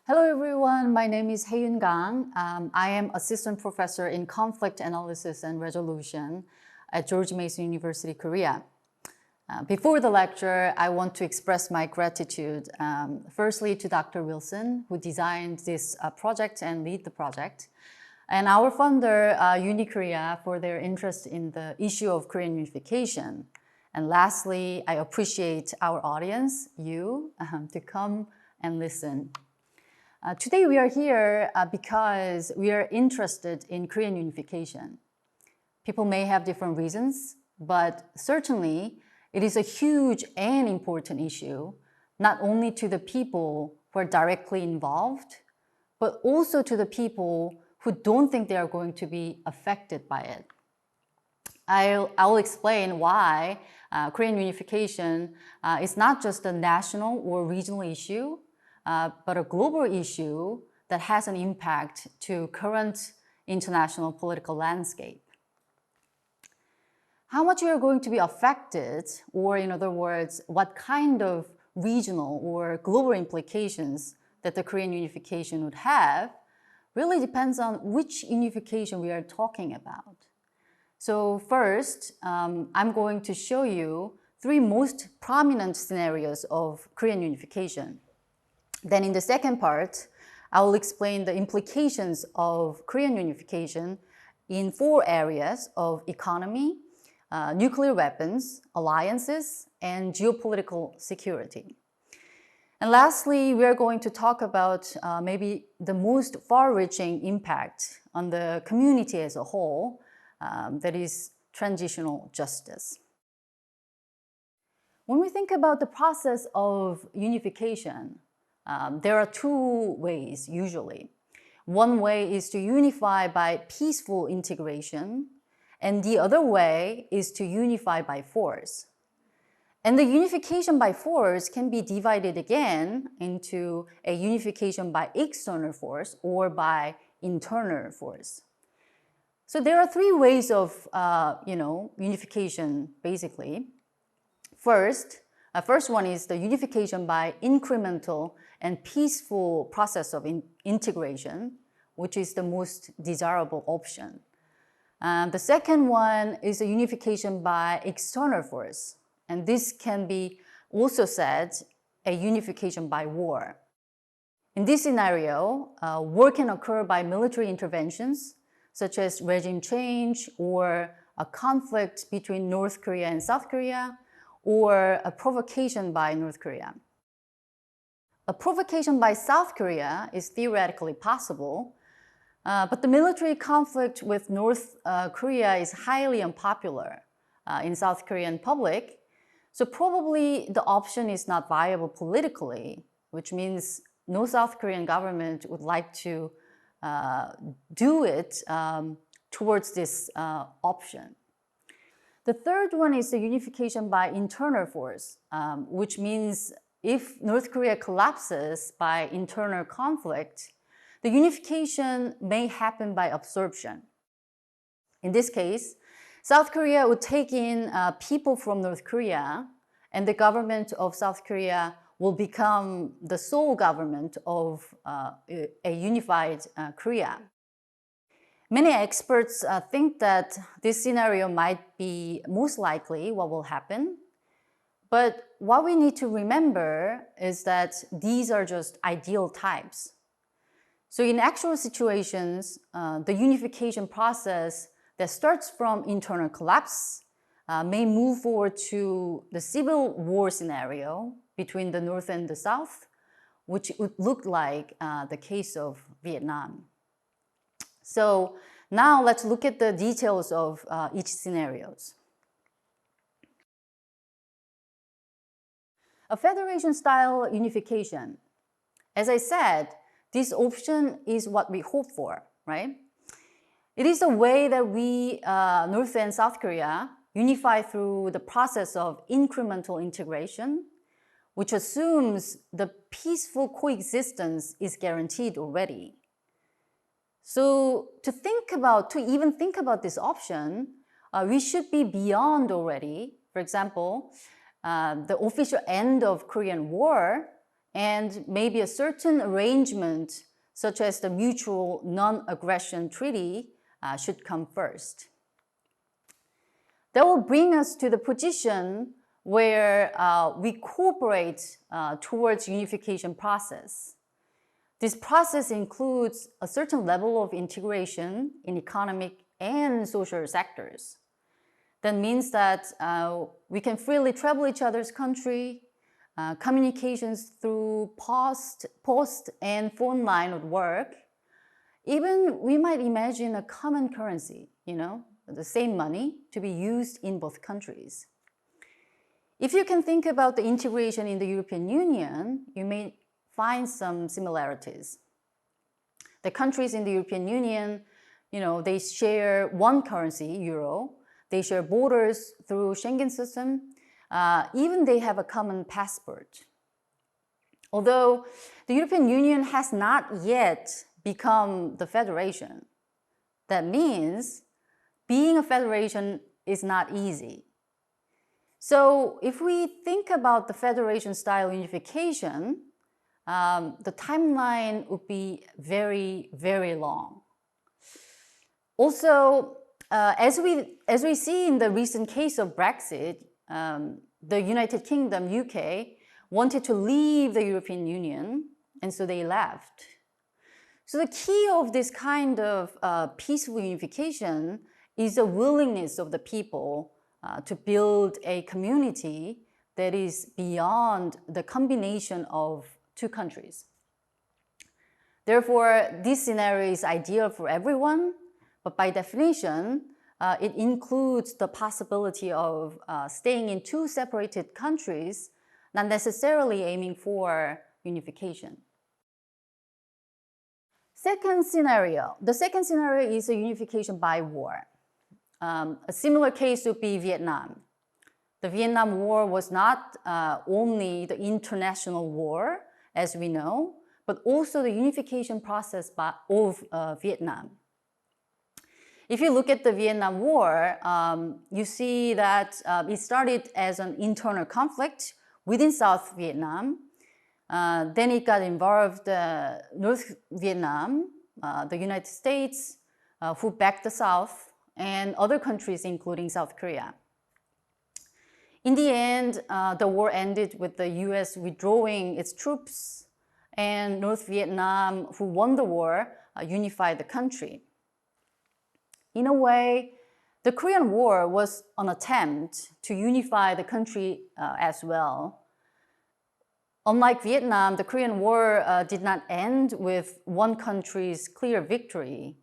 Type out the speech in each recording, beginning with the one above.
Hello everyone, my name is Hae-Yoon Kang. I am Assistant Professor in Conflict Analysis and Resolution at George Mason University, Korea. Before the lecture, I want to express my gratitude firstly to Dr. Wilson, who designed this project and lead the project, and our funder, UniKorea, for their interest in the issue of Korean unification. And lastly, I appreciate our audience, you, to come and listen. Today we are here because we are interested in Korean unification. People may have different reasons, but certainly it is a huge and important issue, not only to the people who are directly involved, but also to the people who don't think they are going to be affected by it. I'll explain why Korean unification is not just a national or regional issue, but a global issue that has an impact to current international political landscape. How much you are going to be affected, or in other words, what kind of regional or global implications that the Korean unification would have, really depends on which unification we are talking about. So first, I'm going to show you three most prominent scenarios of Korean unification. Then in the second part, I will explain the implications of Korean unification in four areas of economy, nuclear weapons, alliances, and geopolitical security. And lastly, we are going to talk about maybe the most far-reaching impact on the community as a whole, that is transitional justice. When we think about the process of unification, there are two ways usually. One way is to unify by peaceful integration, and the other way is to unify by force. And the unification by force can be divided again into a unification by external force or by internal force. So there are three ways of unification basically. First one is the unification by incremental and peaceful process of integration, which is the most desirable option. The second one is a unification by external force. And this can be also said a unification by war. In this scenario, war can occur by military interventions, such as regime change or a conflict between North Korea and South Korea, or a provocation by North Korea. A provocation by South Korea is theoretically possible, but the military conflict with North Korea is highly unpopular in South Korean public. So probably the option is not viable politically, which means no South Korean government would like to do it towards this option. The third one is the unification by internal force, which means if North Korea collapses by internal conflict, the unification may happen by absorption. In this case, South Korea would take in people from North Korea, and the government of South Korea will become the sole government of a unified Korea. Many experts think that this scenario might be most likely what will happen. But what we need to remember is that these are just ideal types. So in actual situations, the unification process that starts from internal collapse may move forward to the civil war scenario between the North and the South, which would look like the case of Vietnam. So now let's look at the details of each scenarios. A federation-style unification. As I said, this option is what we hope for, right? It is a way that we, North and South Korea, unify through the process of incremental integration, which assumes the peaceful coexistence is guaranteed already. So to even think about this option, we should be beyond already, for example, the official end of Korean War and maybe a certain arrangement, such as the Mutual Non-Aggression Treaty, should come first. That will bring us to the position where we cooperate towards unification process. This process includes a certain level of integration in economic and social sectors. That means that we can freely travel each other's country, communications through post and phone line would work. Even we might imagine a common currency, the same money to be used in both countries. If you can think about the integration in the European Union, you may find some similarities. The countries in the European Union, they share one currency, euro. They share borders through Schengen system. Even they have a common passport. Although the European Union has not yet become the federation, that means being a federation is not easy. So if we think about the federation-style unification, the timeline would be very, very long. Also, as we see in the recent case of Brexit, the United Kingdom, UK, wanted to leave the European Union, and so they left. So the key of this kind of peaceful unification is the willingness of the people to build a community that is beyond the combination of two countries. Therefore, this scenario is ideal for everyone, but by definition, it includes the possibility of staying in two separated countries, not necessarily aiming for unification. Second scenario. The second scenario is a unification by war. A similar case would be Vietnam. The Vietnam War was not only the international war, as we know, but also the unification process of Vietnam. If you look at the Vietnam War, you see that it started as an internal conflict within South Vietnam. Then it got involved North Vietnam, the United States, who backed the South, and other countries, including South Korea. In the end, the war ended with the US withdrawing its troops, and North Vietnam, who won the war, unified the country. In a way, the Korean War was an attempt to unify the country as well. Unlike Vietnam, the Korean War did not end with one country's clear victory.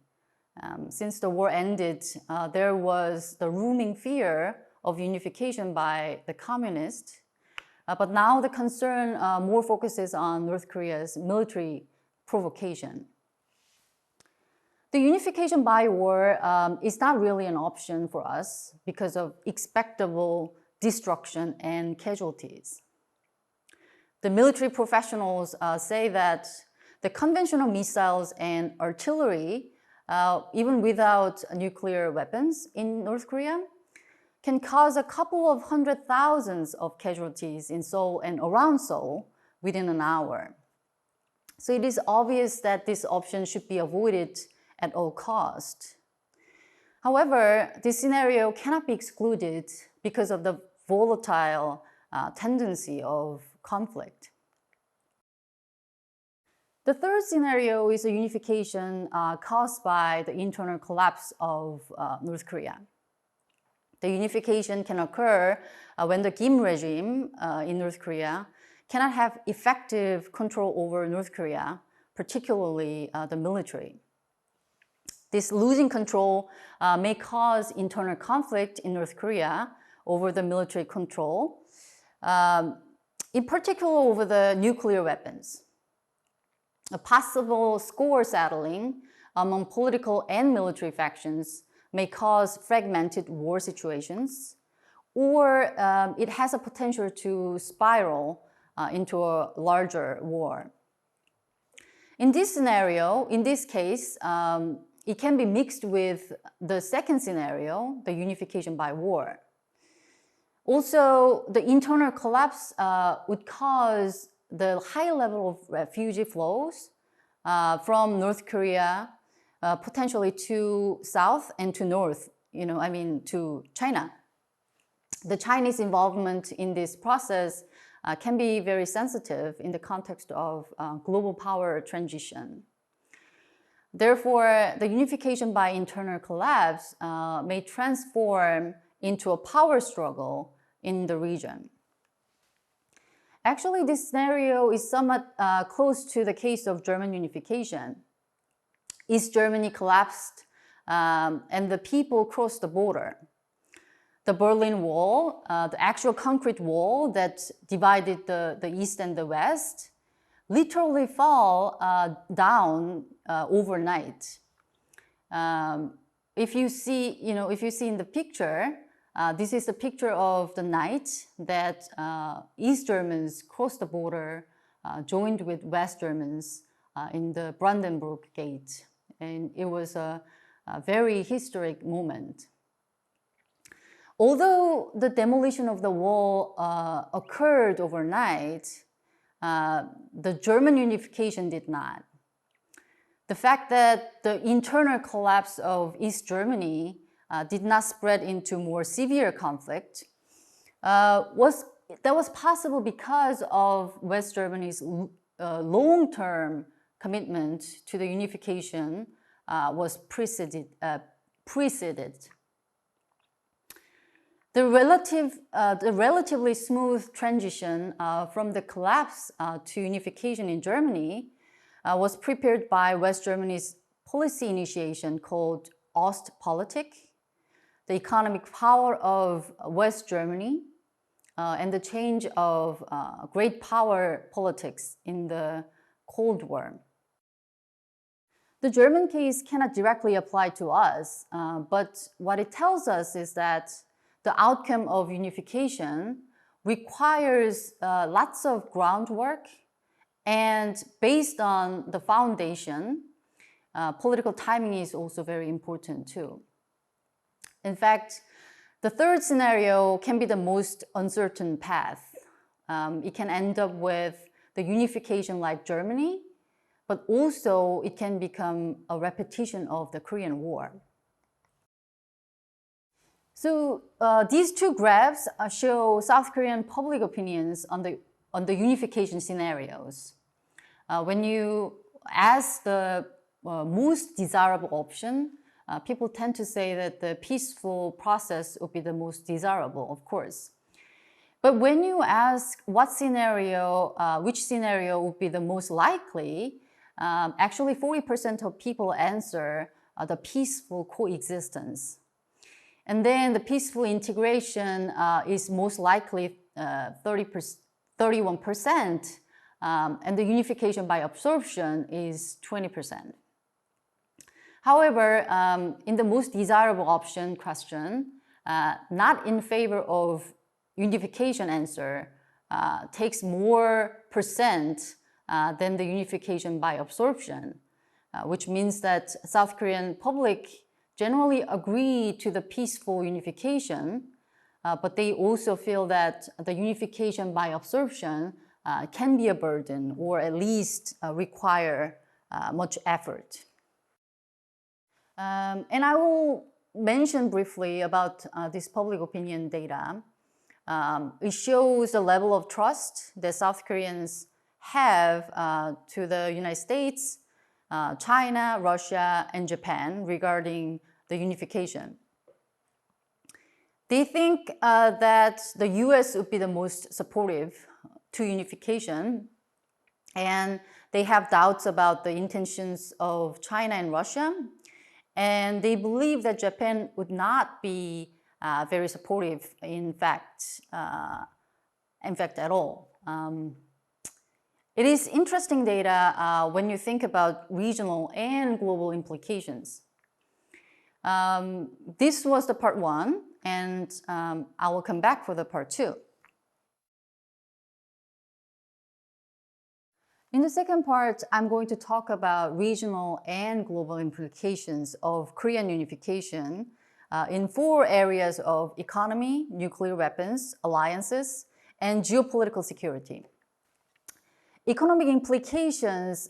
Since the war ended, there was the looming fear of unification by the communists. But now the concern more focuses on North Korea's military provocation. The unification by war is not really an option for us because of expectable destruction and casualties. The military professionals say that the conventional missiles and artillery, even without nuclear weapons in North Korea, can cause a couple of 100,000 of casualties in Seoul and around Seoul within an hour. So it is obvious that this option should be avoided at all costs. However, this scenario cannot be excluded because of the volatile tendency of conflict. The third scenario is a unification caused by the internal collapse of North Korea. The unification can occur when the Kim regime in North Korea cannot have effective control over North Korea, particularly the military. This losing control may cause internal conflict in North Korea over the military control, in particular over the nuclear weapons. A possible score settling among political and military factions may cause fragmented war situations, or it has a potential to spiral into a larger war. In this scenario, in this case, it can be mixed with the second scenario, the unification by war. Also, the internal collapse would cause the high level of refugee flows from North Korea, potentially to south and to north, to China. The Chinese involvement in this process can be very sensitive in the context of global power transition. Therefore, the unification by internal collapse may transform into a power struggle in the region. Actually, this scenario is somewhat close to the case of German unification. East Germany collapsed and the people crossed the border. The Berlin Wall, the actual concrete wall that divided the East and the West, literally fell down overnight. If you see in the picture, this is a picture of the night that East Germans crossed the border, joined with West Germans in the Brandenburg Gate. And it was a very historic moment. Although the demolition of the wall occurred overnight, the German unification did not. The fact that the internal collapse of East Germany did not spread into more severe conflict was possible because of West Germany's long-term commitment to the unification was preceded. The relatively smooth transition from the collapse to unification in Germany was prepared by West Germany's policy initiation called Ostpolitik, the economic power of West Germany, and the change of great power politics in the Cold War. The German case cannot directly apply to us, but what it tells us is that the outcome of unification requires lots of groundwork, and based on the foundation, political timing is also very important too. In fact, the third scenario can be the most uncertain path. It can end up with the unification like Germany, but also it can become a repetition of the Korean War. So these two graphs show South Korean public opinions on the unification scenarios. When you ask the most desirable option, people tend to say that the peaceful process would be the most desirable, of course. But when you ask which scenario would be the most likely, actually 40% of people answer the peaceful coexistence. And then the peaceful integration is most likely 31%, and the unification by absorption is 20%. However, in the most desirable option question, not in favor of unification answer takes more percent than the unification by absorption, which means that South Korean public generally agree to the peaceful unification, but they also feel that the unification by absorption can be a burden or at least require much effort. And I will mention briefly about this public opinion data. It shows the level of trust that South Koreans have to the United States, China, Russia, and Japan regarding the unification. They think that the US would be the most supportive to unification, and they have doubts about the intentions of China and Russia, and they believe that Japan would not be very supportive, in fact at all. It is interesting data when you think about regional and global implications. This was the part one, and I will come back for the part two. In the second part, I'm going to talk about regional and global implications of Korean unification in 4 areas of economy, nuclear weapons, alliances, and geopolitical security. economic implications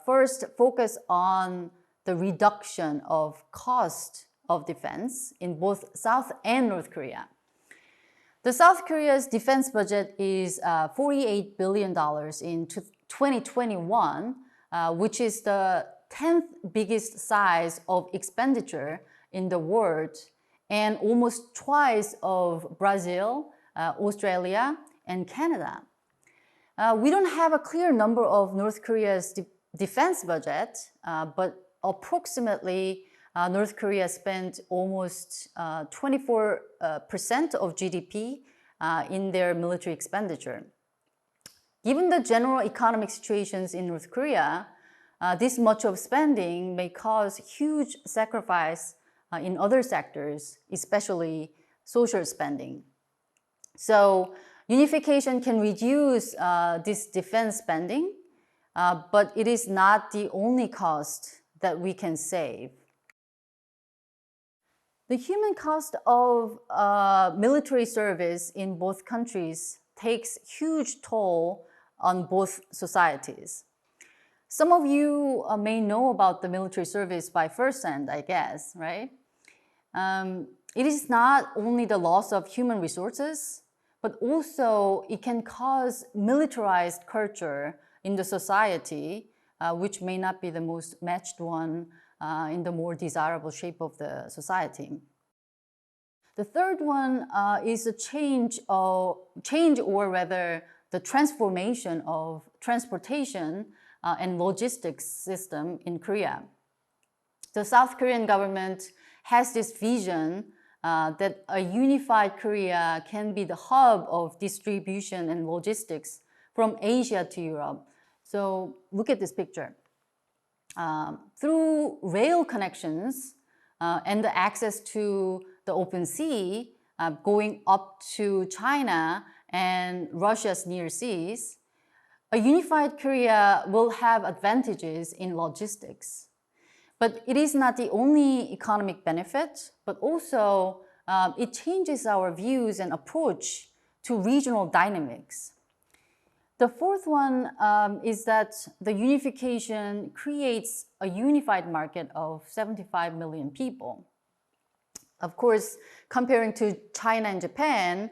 first focus on the reduction of cost of defense in both South and North Korea. The South Korea's defense budget is $48 billion in 2021, which is the 10th biggest size of expenditure in the world and almost twice of Brazil, Australia, and Canada. We don't have a clear number of North Korea's defense budget, but approximately North Korea spent almost 24% of GDP in their military expenditure. Given the general economic situations in North Korea, this much of spending may cause huge sacrifice in other sectors, especially social spending. So unification can reduce this defense spending, but it is not the only cost that we can save. The human cost of military service in both countries takes huge toll on both societies. Some of you may know about the military service by firsthand, I guess, right? It is not only the loss of human resources, but also it can cause militarized culture in the society, which may not be the most matched one in the more desirable shape of the society. The third one is a change or rather the transformation of transportation and logistics system in Korea. The South Korean government has this vision that a unified Korea can be the hub of distribution and logistics from Asia to Europe. So look at this picture. Through rail connections and the access to the open sea, going up to China and Russia's near seas, a unified Korea will have advantages in logistics. But it is not the only economic benefit, but also it changes our views and approach to regional dynamics. The fourth one is that the unification creates a unified market of 75 million people. Of course, comparing to China and Japan,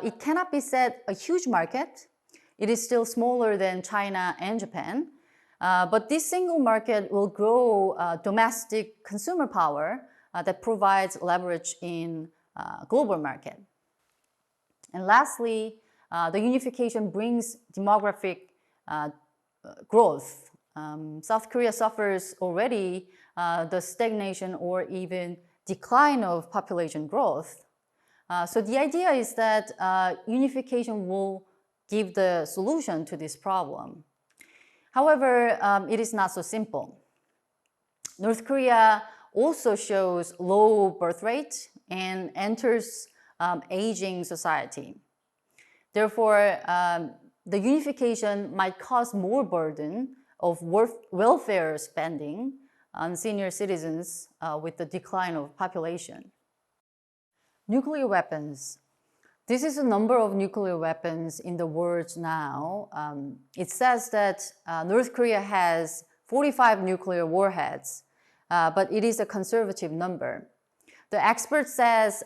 it cannot be said a huge market. It is still smaller than China and Japan. But this single market will grow domestic consumer power that provides leverage in global market. And lastly, the unification brings demographic growth. South Korea suffers already the stagnation or even decline of population growth. So the idea is that unification will give the solution to this problem. However, it is not so simple. North Korea also shows low birth rate and enters aging society. Therefore, the unification might cause more burden of welfare spending on senior citizens with the decline of population. Nuclear weapons. This is the number of nuclear weapons in the world now. It says that North Korea has 45 nuclear warheads, but it is a conservative number. The expert says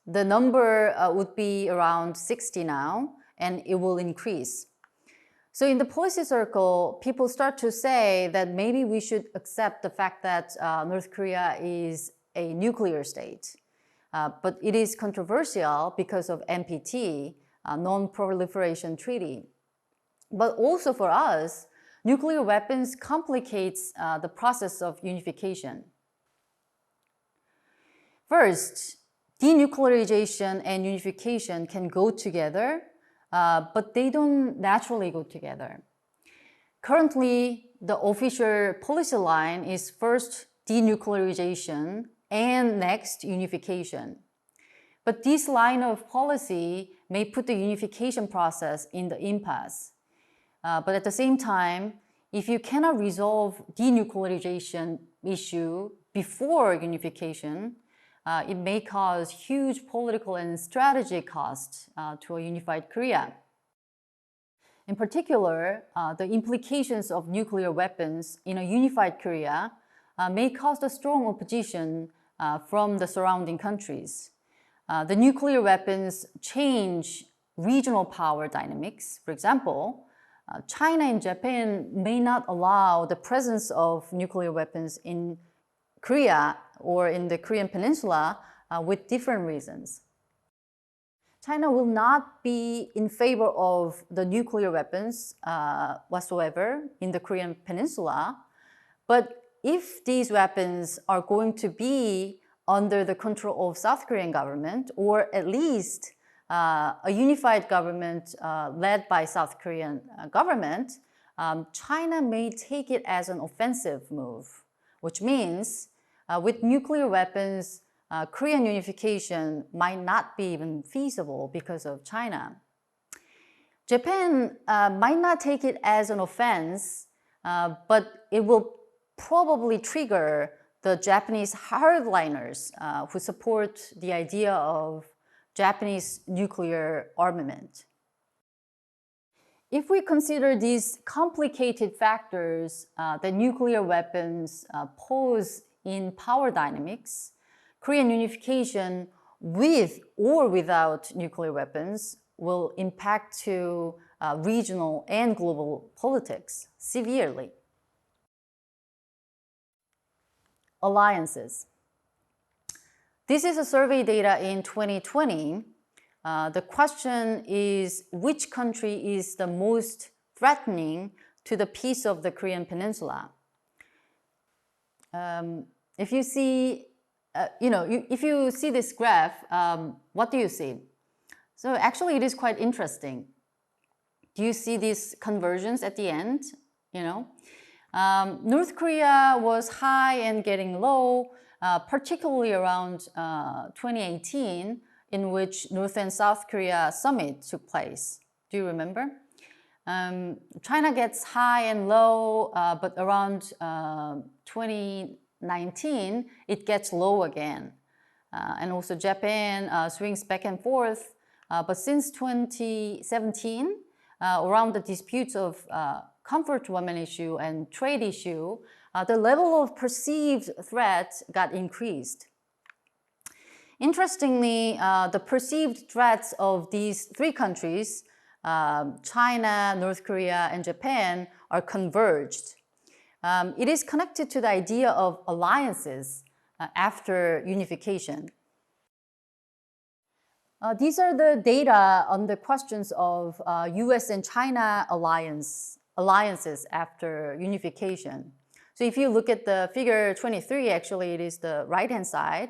the number would be around 60 now, and it will increase. So in the policy circle, people start to say that maybe we should accept the fact that North Korea is a nuclear state. But it is controversial because of NPT, Non-Proliferation Treaty. But also for us, nuclear weapons complicates the process of unification. First, denuclearization and unification can go together, but they don't naturally go together. Currently, the official policy line is first denuclearization and next unification. But this line of policy may put the unification process in the impasse. But at the same time, if you cannot resolve denuclearization issue before unification, it may cause huge political and strategic costs to a unified Korea. In particular, the implications of nuclear weapons in a unified Korea may cause a strong opposition from the surrounding countries. The nuclear weapons change regional power dynamics. For example, China and Japan may not allow the presence of nuclear weapons in Korea or in the Korean Peninsula with different reasons. China will not be in favor of the nuclear weapons whatsoever in the Korean Peninsula, but if these weapons are going to be under the control of South Korean government, or at least a unified government led by South Korean government, China may take it as an offensive move, which means with nuclear weapons, Korean unification might not be even feasible because of China. Japan might not take it as an offense, but it will probably trigger the Japanese hardliners who support the idea of Japanese nuclear armament. If we consider these complicated factors that nuclear weapons pose in power dynamics, Korean unification with or without nuclear weapons will impact to regional and global politics severely. Alliances. This is a survey data in 2020. The question is, which country is the most threatening to the peace of the Korean Peninsula? If you see if you see this graph, what do you see? So actually it is quite interesting. Do you see these conversions at the end? North Korea was high and getting low, particularly around 2018, in which North and South Korea summit took place. Do you remember? China gets high and low, but around 2019, it gets low again. And also Japan swings back and forth. But since 2017, around the disputes of comfort women issue and trade issue, the level of perceived threat got increased. Interestingly, the perceived threats of these three countries, China, North Korea, and Japan, are converged. It is connected to the idea of alliances after unification. These are the data on the questions of US and China alliances after unification. So if you look at the figure 23, actually it is the right-hand side,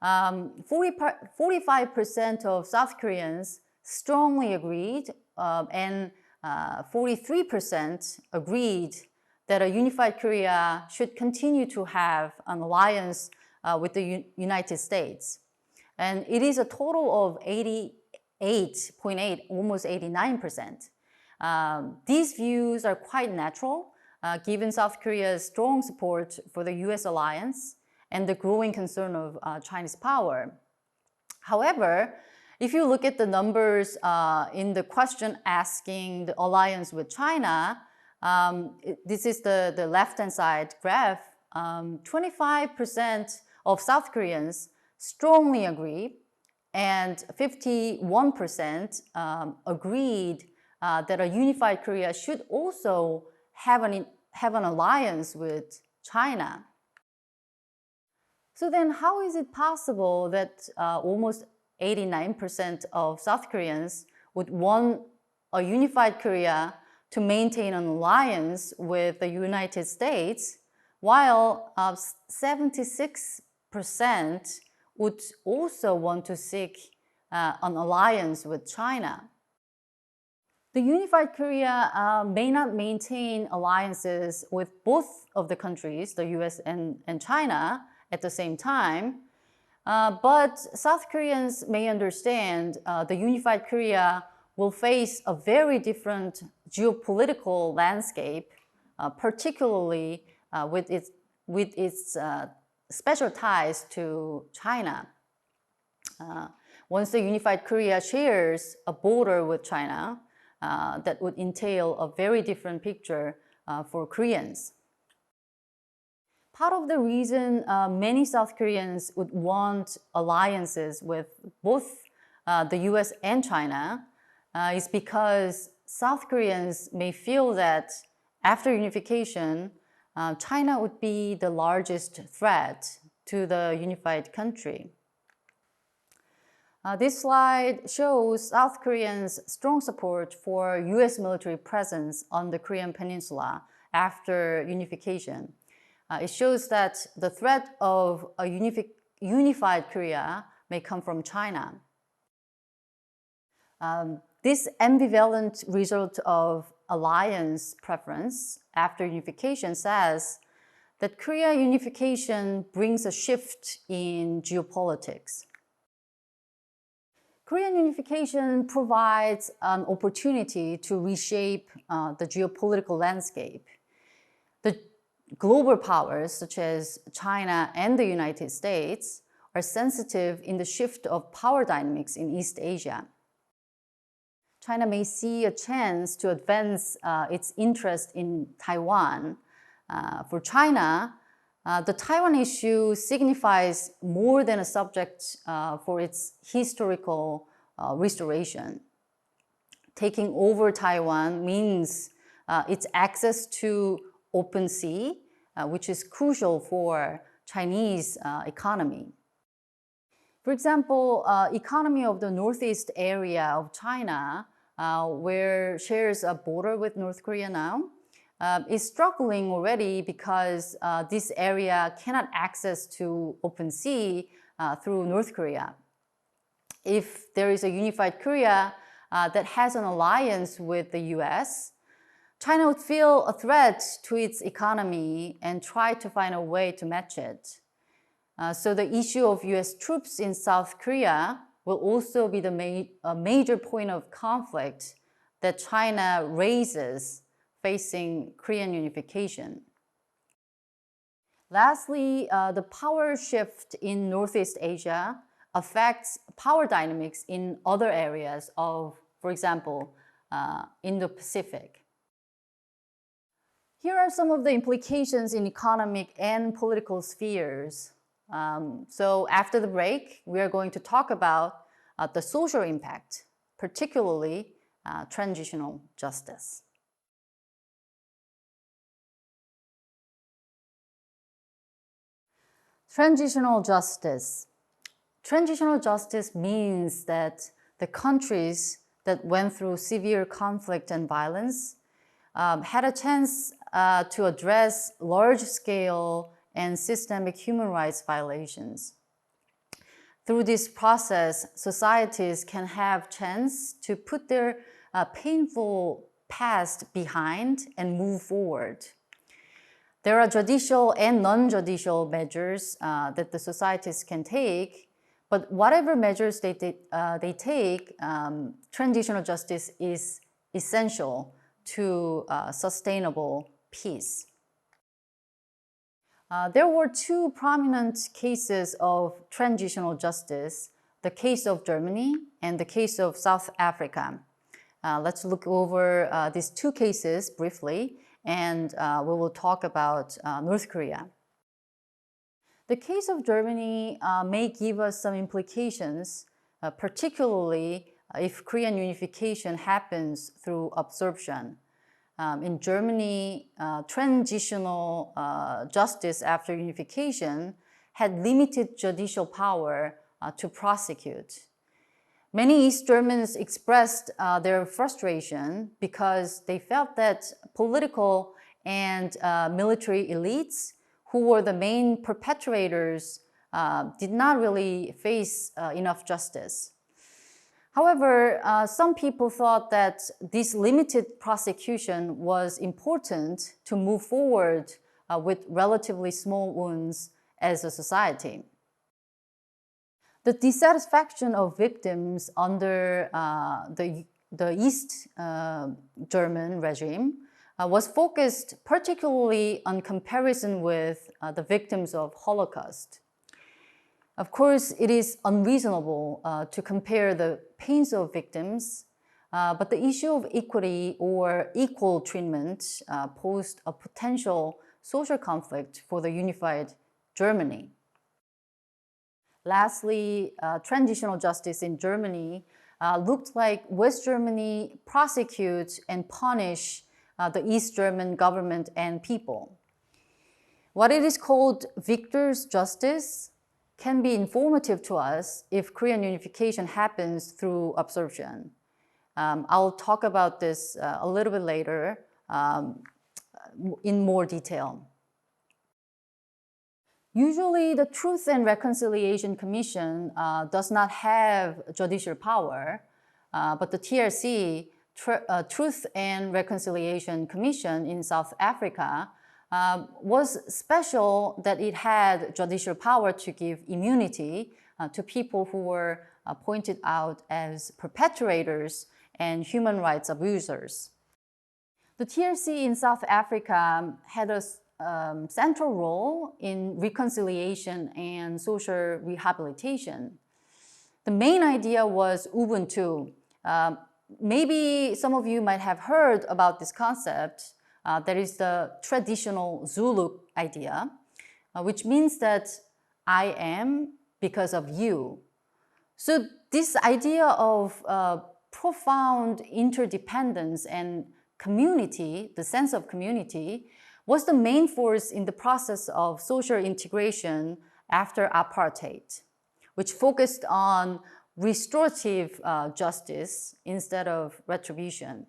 45% of South Koreans strongly agreed and 43% agreed that a unified Korea should continue to have an alliance with the United States. And it is a total of 88.8, almost 89%. These views are quite natural, given South Korea's strong support for the US alliance and the growing concern of Chinese power. However, if you look at the numbers in the question asking the alliance with China, this is the left-hand side graph, 25% of South Koreans strongly agree, and 51% agreed that a unified Korea should also have an alliance with China. So then how is it possible that almost 89% of South Koreans would want a unified Korea to maintain an alliance with the United States, while 76% would also want to seek an alliance with China? The unified Korea may not maintain alliances with both of the countries, the US and China, at the same time, but South Koreans may understand the unified Korea will face a very different geopolitical landscape, particularly with its special ties to China. Once the unified Korea shares a border with China, that would entail a very different picture for Koreans. Part of the reason many South Koreans would want alliances with both the US and China is because South Koreans may feel that after unification, China would be the largest threat to the unified country. This slide shows South Koreans' strong support for US military presence on the Korean Peninsula after unification. It shows that the threat of a unified Korea may come from China. This ambivalent result of alliance preference after unification says that Korea unification brings a shift in geopolitics. Korean unification provides an opportunity to reshape the geopolitical landscape. The global powers such as China and the United States are sensitive in the shift of power dynamics in East Asia. China may see a chance to advance its interest in Taiwan. For China, the Taiwan issue signifies more than a subject for its historical restoration. Taking over Taiwan means its access to open sea, which is crucial for Chinese economy. For example, economy of the northeast area of China, where shares a border with North Korea now, is struggling already because this area cannot access to open sea through North Korea. If there is a unified Korea that has an alliance with the US, China would feel a threat to its economy and try to find a way to match it. So the issue of US troops in South Korea will also be a major point of conflict that China raises facing Korean unification. Lastly, the power shift in Northeast Asia affects power dynamics in other areas of, for example, Indo-Pacific. Here are some of the implications in economic and political spheres. So after the break, we are going to talk about the social impact, particularly transitional justice. Transitional justice. Transitional justice means that the countries that went through severe conflict and violence had a chance to address large-scale and systemic human rights violations. Through this process, societies can have chance to put their painful past behind and move forward. There are judicial and non-judicial measures that the societies can take, but whatever measures they take, transitional justice is essential to sustainable peace. There were two prominent cases of transitional justice, the case of Germany and the case of South Africa. Let's look over these two cases briefly, and we will talk about North Korea. The case of Germany may give us some implications, particularly if Korean unification happens through absorption. In Germany, transitional justice after unification had limited judicial power to prosecute. Many East Germans expressed their frustration because they felt that political and military elites, who were the main perpetrators, did not really face enough justice. However, some people thought that this limited prosecution was important to move forward with relatively small wounds as a society. The dissatisfaction of victims under the East German regime was focused particularly on comparison with the victims of Holocaust. Of course, it is unreasonable to compare the pains of victims but the issue of equity or equal treatment posed a potential social conflict for the unified Germany. Lastly, transitional justice in Germany looked like West Germany prosecutes and punish the East German government and people. What it is called victor's justice can be informative to us if Korean unification happens through absorption. I'll talk about this a little bit later in more detail. Usually, the Truth and Reconciliation Commission does not have judicial power, but the TRC, Truth and Reconciliation Commission in South Africa, was special that it had judicial power to give immunity to people who were pointed out as perpetrators and human rights abusers. The TRC in South Africa had a central role in reconciliation and social rehabilitation. The main idea was Ubuntu. Maybe some of you might have heard about this concept. That is the traditional Zulu idea, which means that I am because of you. So this idea of profound interdependence and community, the sense of community, was the main force in the process of social integration after apartheid, which focused on restorative justice instead of retribution.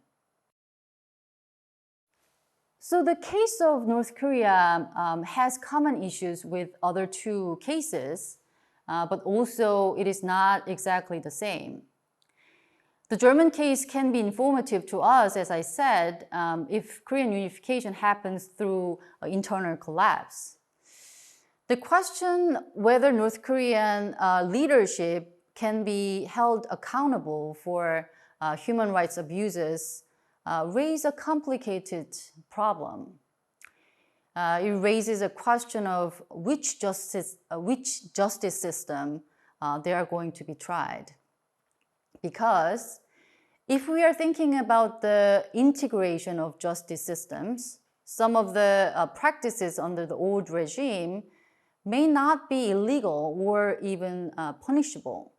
So the case of North Korea has common issues with other two cases, but also it is not exactly the same. The German case can be informative to us, as I said, if Korean unification happens through internal collapse. The question whether North Korean leadership can be held accountable for human rights abuses raise a complicated problem. It raises a question of which justice system they are going to be tried. Because if we are thinking about the integration of justice systems, some of the practices under the old regime may not be illegal or even punishable.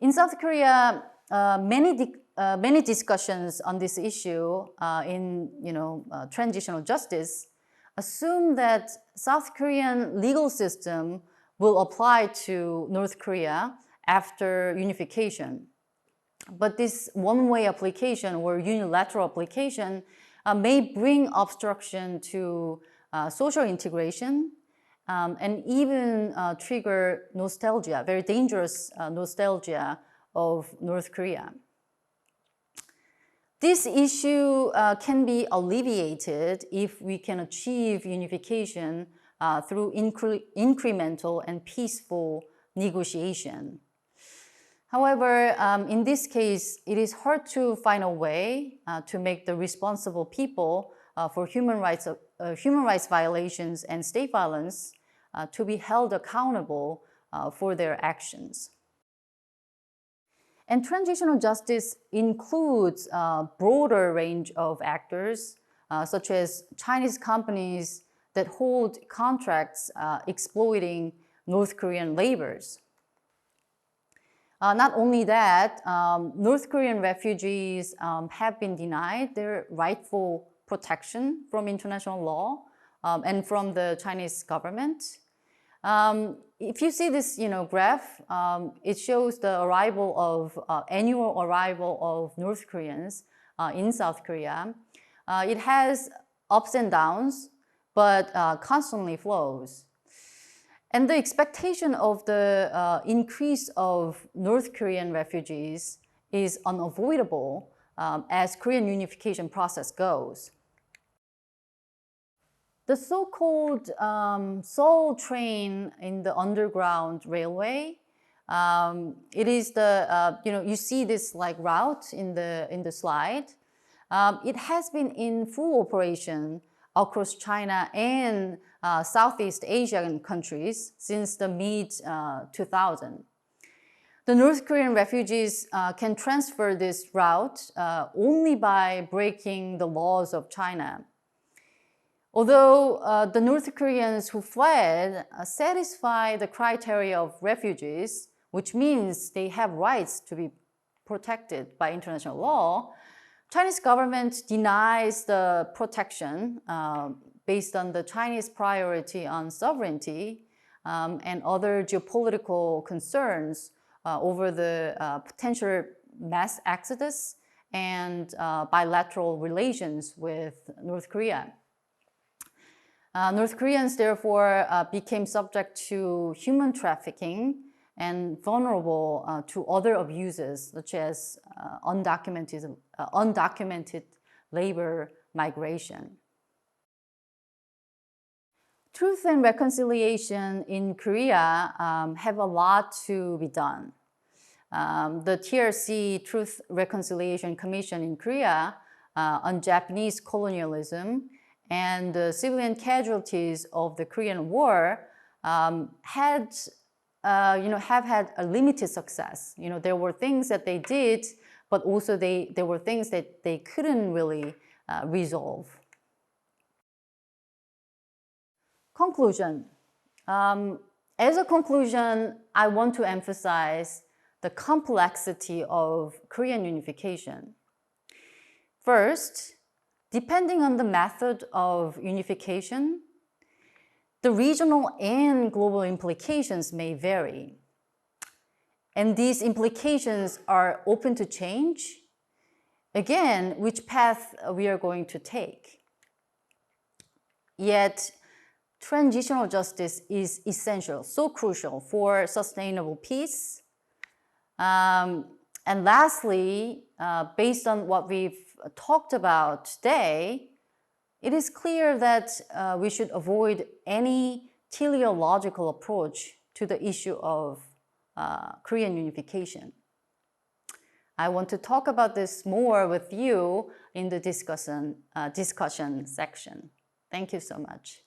In South Korea, many discussions on this issue in transitional justice assume that South Korean legal system will apply to North Korea after unification. But this one-way application or unilateral application may bring obstruction to social integration and even trigger nostalgia, very dangerous nostalgia of North Korea. This issue can be alleviated if we can achieve unification through incremental and peaceful negotiation. However, in this case, it is hard to find a way to make the responsible people for human rights violations and state violence to be held accountable for their actions. And transitional justice includes a broader range of actors, such as Chinese companies that hold contracts exploiting North Korean laborers. Not only that, North Korean refugees have been denied their rightful protection from international law and from the Chinese government. If you see this graph, it shows the annual arrival of North Koreans in South Korea. It has ups and downs, but constantly flows. And the expectation of the increase of North Korean refugees is unavoidable as Korean unification process goes. The so-called Seoul train in the underground railway, it is the, you see this route in the slide. It has been in full operation across China and Southeast Asian countries since the mid-2000s. The North Korean refugees can transfer this route only by breaking the laws of China. Although the North Koreans who fled satisfy the criteria of refugees, which means they have rights to be protected by international law, Chinese government denies the protection based on the Chinese priority on sovereignty and other geopolitical concerns over the potential mass exodus and bilateral relations with North Korea. North Koreans therefore became subject to human trafficking and vulnerable to other abuses such as undocumented labor migration. Truth and reconciliation in Korea have a lot to be done. The TRC, Truth Reconciliation Commission in Korea on Japanese colonialism and the civilian casualties of the Korean War have had a limited success. There were things that they did, but also there were things that they couldn't really resolve. Conclusion. As a conclusion, I want to emphasize the complexity of Korean unification. First, depending on the method of unification, the regional and global implications may vary. And these implications are open to change. Again, which path we are going to take. Yet, transitional justice is essential, so crucial for sustainable peace. And lastly, based on what we've talked about today, it is clear that we should avoid any teleological approach to the issue of Korean unification. I want to talk about this more with you in the discussion section. Thank you so much.